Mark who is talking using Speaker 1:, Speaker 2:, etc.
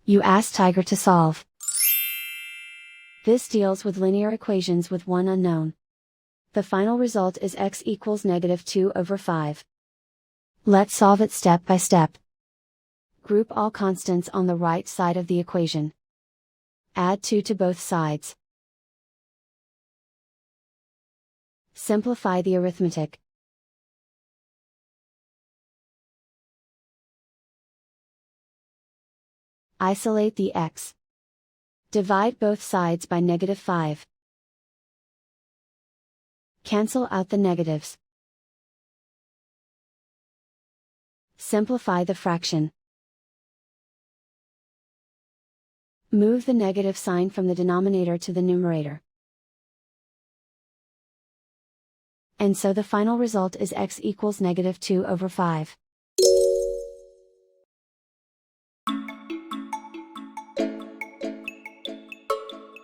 Speaker 1: You ask Tiger to solve. This deals with linear equations with one unknown. The final result is x equals -2/5. Let's solve it step by step. Group all constants on the right side of the equation. Add 2 to both sides. Simplify the arithmetic. Isolate the x. Divide both sides by -5. Cancel out the negatives. Simplify the fraction. Move the negative sign from the denominator to the numerator. And so the final result is x equals -2/5.